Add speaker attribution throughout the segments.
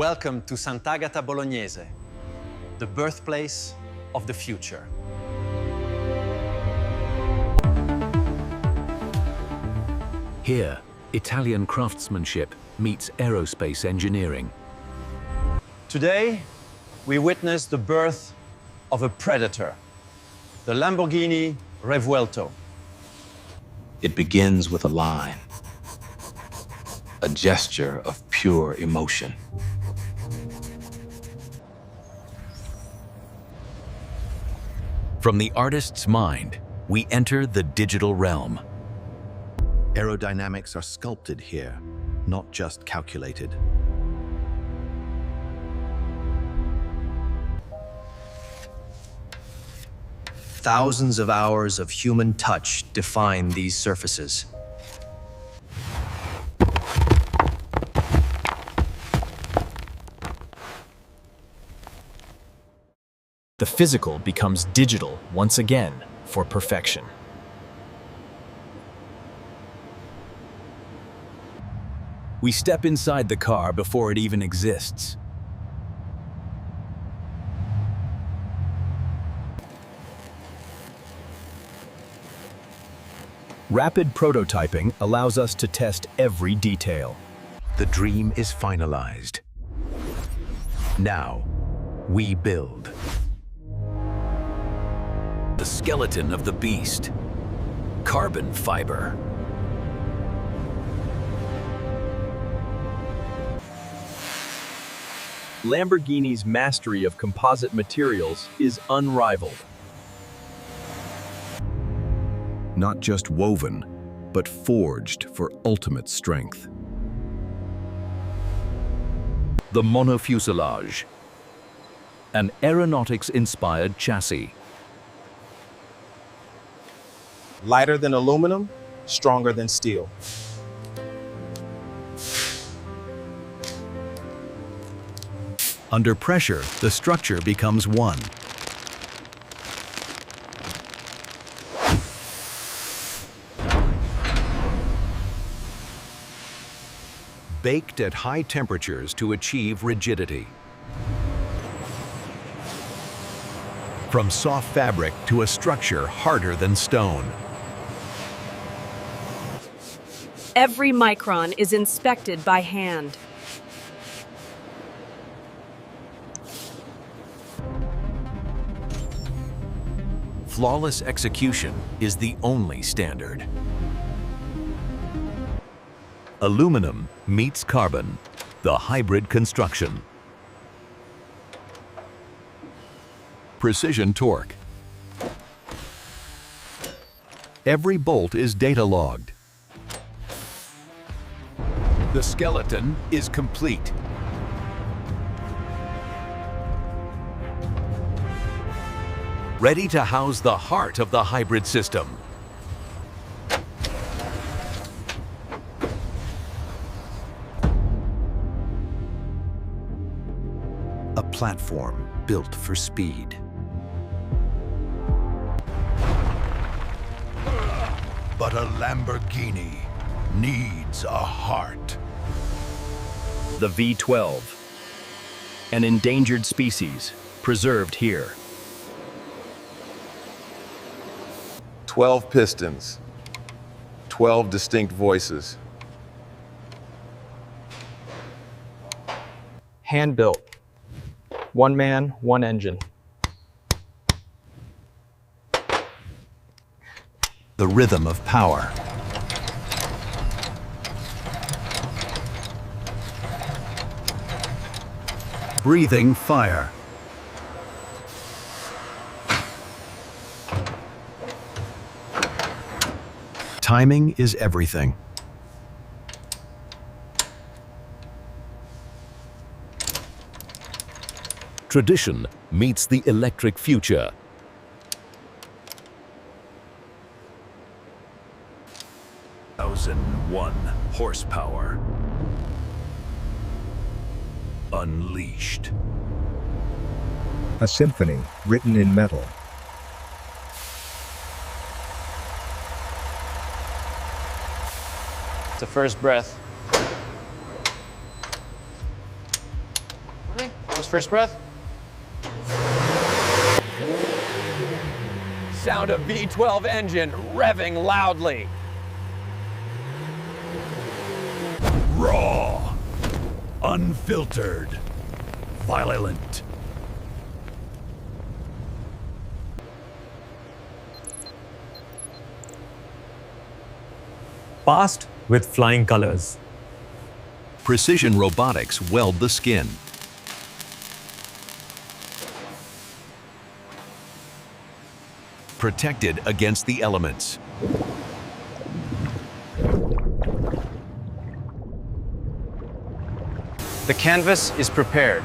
Speaker 1: Welcome to Sant'Agata Bolognese, the birthplace of the future.
Speaker 2: Here, Italian craftsmanship meets aerospace engineering.
Speaker 1: Today, we witness the birth of a predator, the Lamborghini Revuelto.
Speaker 3: It begins with a line, a gesture of pure emotion.
Speaker 2: From the artist's mind, we enter the digital realm.
Speaker 4: Aerodynamics are sculpted here, not just calculated.
Speaker 5: Thousands of hours of human touch define these surfaces.
Speaker 6: The physical becomes digital once again for perfection. We step inside the car before it even exists. Rapid prototyping allows us to test every detail.
Speaker 2: The dream is finalized. Now, we build. The skeleton of the beast. Carbon fiber.
Speaker 6: Lamborghini's mastery of composite materials is unrivaled.
Speaker 4: Not just woven, but forged for ultimate strength.
Speaker 2: The monofuselage. An aeronautics-inspired chassis.
Speaker 7: Lighter than aluminum, stronger than steel.
Speaker 2: Under pressure, the structure becomes one. Baked at high temperatures to achieve rigidity. From soft fabric to a structure harder than stone.
Speaker 8: Every micron is inspected by hand.
Speaker 2: Flawless execution is the only standard. Aluminum meets carbon, the hybrid construction. Precision torque. Every bolt is data logged. The skeleton is complete. Ready to house the heart of the hybrid system.
Speaker 4: A platform built for speed.
Speaker 9: But a Lamborghini needs a heart.
Speaker 6: The V12, an endangered species, preserved here.
Speaker 10: 12 pistons, 12 distinct voices.
Speaker 7: Hand-built. One man, one engine.
Speaker 2: The rhythm of power. Breathing fire. Timing is everything. Tradition meets the electric future. One horsepower. Unleashed.
Speaker 11: A symphony written in metal.
Speaker 1: The first breath.
Speaker 12: Tom's first breath.
Speaker 3: Sound of V12 engine revving loudly.
Speaker 9: Raw, unfiltered, violent.
Speaker 13: Fast with flying colors.
Speaker 4: Precision robotics weld the skin. Protected against the elements.
Speaker 1: The canvas is prepared.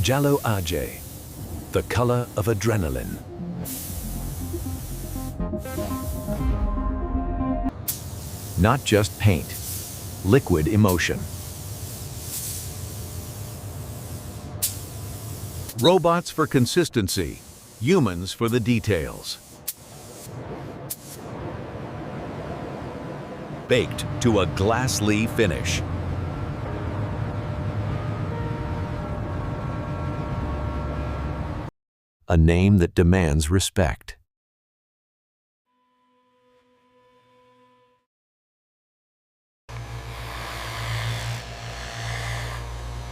Speaker 4: Giallo Age, the color of adrenaline. Not just paint, liquid emotion. Robots for consistency, humans for the details. Baked to a glass-lee finish. A name that demands respect.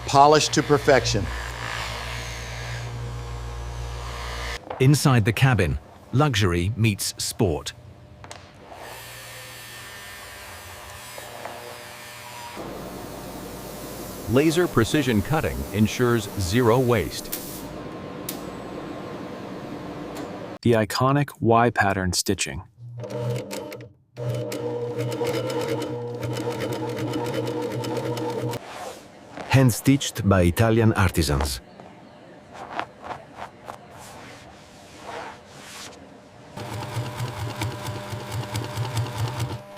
Speaker 14: Polished to perfection.
Speaker 2: Inside the cabin, luxury meets sport.
Speaker 4: Laser precision cutting ensures zero waste.
Speaker 6: The iconic Y-pattern stitching.
Speaker 2: Hand-stitched by Italian artisans.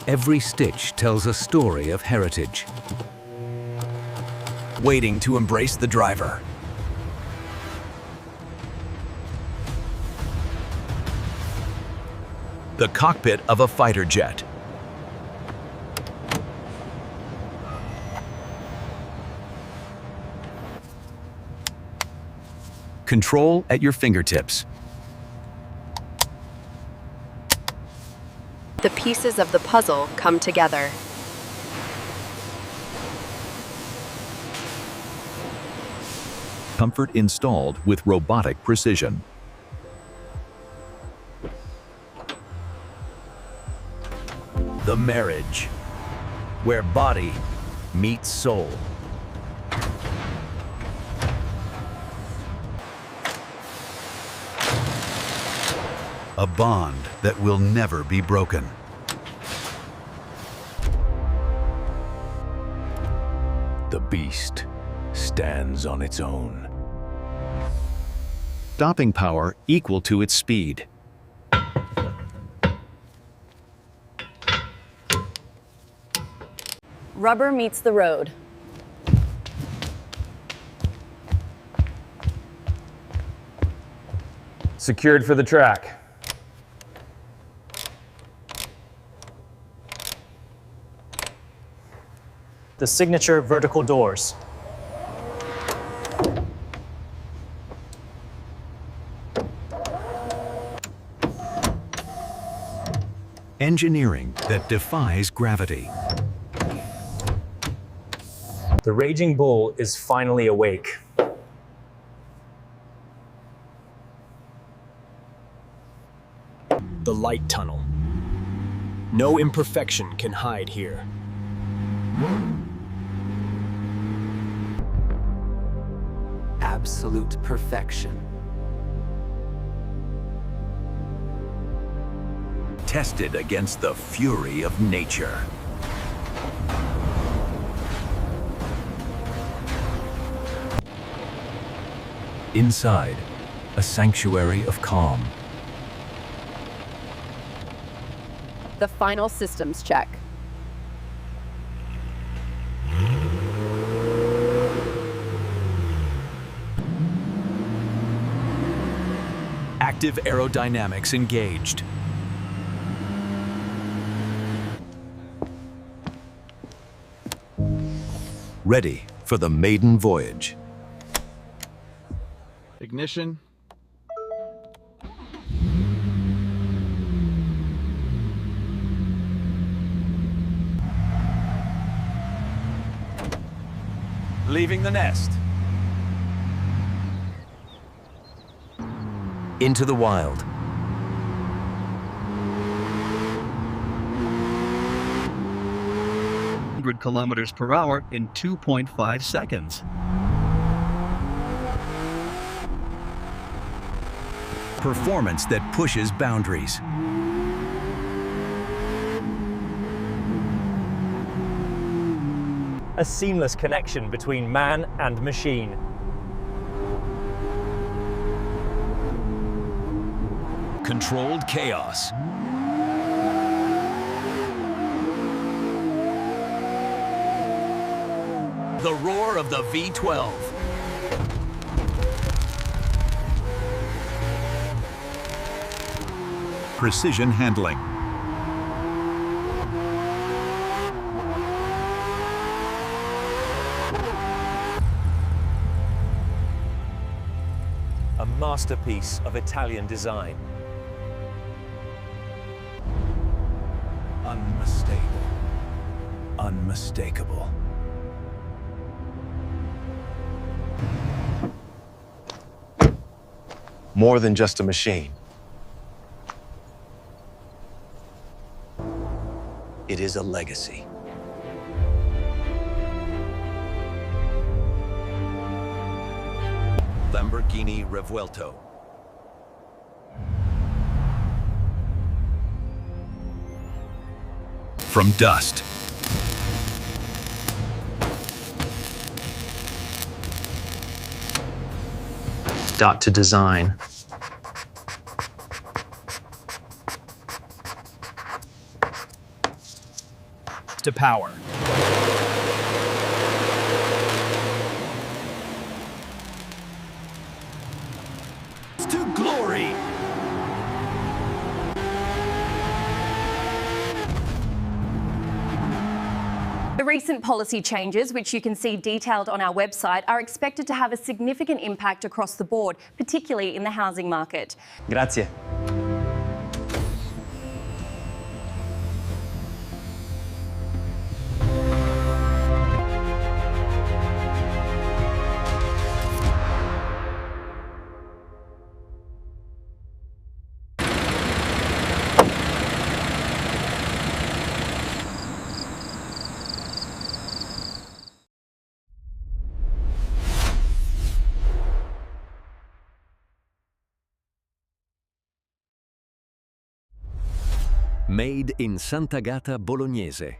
Speaker 2: Every stitch tells a story of heritage. Waiting to embrace the driver. The cockpit of a fighter jet. Control at your fingertips.
Speaker 8: The pieces of the puzzle come together.
Speaker 4: Comfort installed with robotic precision.
Speaker 2: The marriage, where body meets soul.
Speaker 9: A bond that will never be broken.
Speaker 4: The beast stands on its own.
Speaker 2: Stopping power equal to its speed.
Speaker 8: Rubber meets the road.
Speaker 12: Secured for the track.
Speaker 13: The signature vertical doors.
Speaker 4: Engineering that defies gravity.
Speaker 13: The raging bull is finally awake.
Speaker 6: The light tunnel. No imperfection can hide here.
Speaker 3: Absolute perfection.
Speaker 4: Tested against the fury of nature. Inside, a sanctuary of calm.
Speaker 8: The final systems check.
Speaker 2: Active aerodynamics engaged.
Speaker 4: ready for the maiden voyage.
Speaker 15: Ignition.
Speaker 3: Leaving the nest.
Speaker 2: Into the wild.
Speaker 16: 100 kilometers per hour in 2.5 seconds.
Speaker 2: Performance that pushes boundaries.
Speaker 13: A seamless connection between man and machine.
Speaker 2: Controlled chaos. The roar of the V12.
Speaker 9: Precision handling.
Speaker 13: A masterpiece of Italian design.
Speaker 2: Unmistakable. Unmistakable.
Speaker 5: More than just a machine. It is a legacy.
Speaker 2: Lamborghini Revuelto. From dust.
Speaker 5: Dot to design.
Speaker 6: To power.
Speaker 2: To glory.
Speaker 17: The recent policy changes, which you can see detailed on our website, are expected to have a significant impact across the board, particularly in the housing market.
Speaker 1: Grazie.
Speaker 2: Made in Sant'Agata Bolognese.